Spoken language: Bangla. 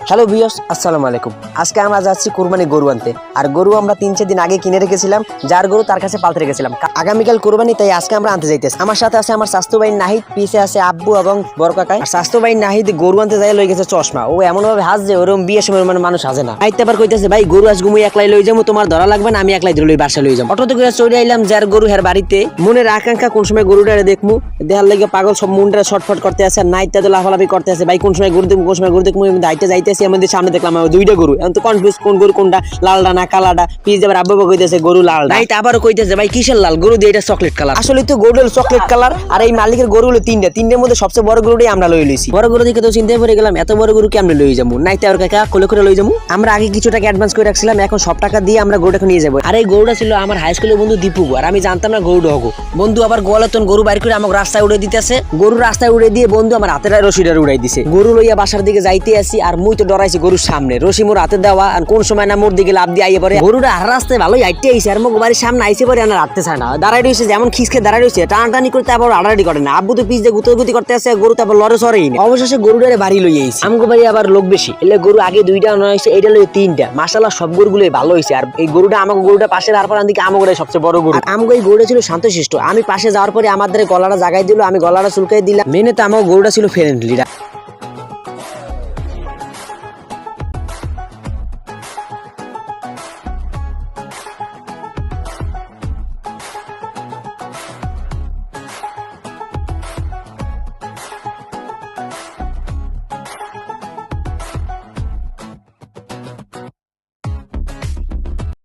হ্যালো ভিউয়ার্স, আসসালামু আলাইকুম। আজকে আমরা যাচ্ছি কুরবানি গরু আনতে। আর গরু আমরা 3-4 দিন আগে কিনে রেখেছিলাম, যার গরু তার কাছে পালতে রেখেছিলাম। আগামীকাল কুরবানি, তাই আজকে আমরা আনতে যাইতেছি। আমার সাথে আছে আমার স্বাস্থ্য ভাই নাহিদ, পিছে আছে আব্বু এবং বড় কাকা। আর স্বাস্থ্য ভাই নাহিদ গরু আনতে যাই লই গেছে চশমা। ও এমন ভাবে হাসছে ওরকম বিয়ের সময় মানে মানুষ হাসে না। আইতে আবার কইতেছে, ভাই গরু আজ ঘুমিয়ে একলাই লই যাবো, তোমার ধরা লাগবে না, আমি একলাই ধরে লই বাসা লই যাবো। অটোতে করে চলে আইলাম যার গরু হের বাড়িতে। মনের আকাঙ্ক্ষা কোন সময় গরুটা দেখমু, দেখার লাগে পাগল সব মনটা ছটফট করতে আছে। আর নাইটটা তো লাফালাফি করতে আছে, ভাই কোন সময় গরু দেখবো, কোন সময় গরু দেখবো। দায়িত্বে যাইতেছি, আমাদের সামনে দেখলাম দুইটা গরু। এখন তো কনফিউজ কোন গরু কোনটা, লালটা না কালাটা। পিস যাবার আব্বু কইতেছে গরু লাল, নাইট আবারও কইতেছে ভাই কিসের লাল, গরু দিয়ে এটা চকলেট কালার। আসলে তো গরু চকলেট কালার। আর এই মালিকের গরু হলো তিনটের মধ্যে সবচেয়ে বড় গরুটাই আমরা লই লইছি। বড় গরু দেখে তো চিন্তায় পড়ে গেলাম, এত বড় গরু কি আমরা লই যাবো। নাইতে আর কাকা কোলে করে লই যাবো। আমরা আগে কিছু টাকা অ্যাডভান্স করে রাখছিলাম, এখন সব টাকা দিয়ে আমরা গরুটাকে নিয়ে যাবো। আর এই গরুটা ছিল আমার হাই স্কুলের বন্ধু দীপু, আর আমি জানতাম না গরুটা হগো। বন্ধু আবার গোয়ালতন গরু বাইর করে আমাকে রাস্তায় উড়ে দিতেছে। গরু রাস্তায় উড়ে দিয়ে বন্ধু আমার হাতের রশিটা উড়াই দিছে। গরু লইয়া বাসার দিকে যাইতে আসি, আর মুই তো ডরাইছি গরুর সামনে। রশি মোর হাতে দেওয়া, আর কোন সময় না মোর দিকে লাভ দিয়ে আইয়ে পরে গরুটা আর রাস্তায় ভালোই হাইটে আইছে। আর মুখ বাড়ির সামনে আইসে পরে আর হাঁটতে চায় না, দাঁড়াই রয়েছে যেমন খিসকে দাঁড়াই রয়েছে। টানাটানি করতে আবার আড়াড়ি করে না। আব্বু তো পিস দিয়ে গুতোগুতি করতে আসে, গরু তো আবার লড়ে সরেই না। অবশেষে গরুটারে বাড়ি লই আইছি। আমগো বাড়ি আবার লোক বেশি, এলে গরু আগে 2টা আনা হয়েছে, এটা লই 3টা। মাশাআল্লাহ সব গরুগুলোই ভালো হয়েছে। আর এই গরুটা আমাকে গরুটা পাশে আর পর দিকে আমগো সবচেয়ে বড় গরু। আর আমগো এই গরুটা ছিল শান্তশিষ্ট। আমি পাশে যাওয়ার পরে আমাদের গলাটা জাগাই দিল, আমি গলাটা চুলকাই দিলাম। মেনে তো আমার গরুটা ছিল ফ্রেন্ডলিরা।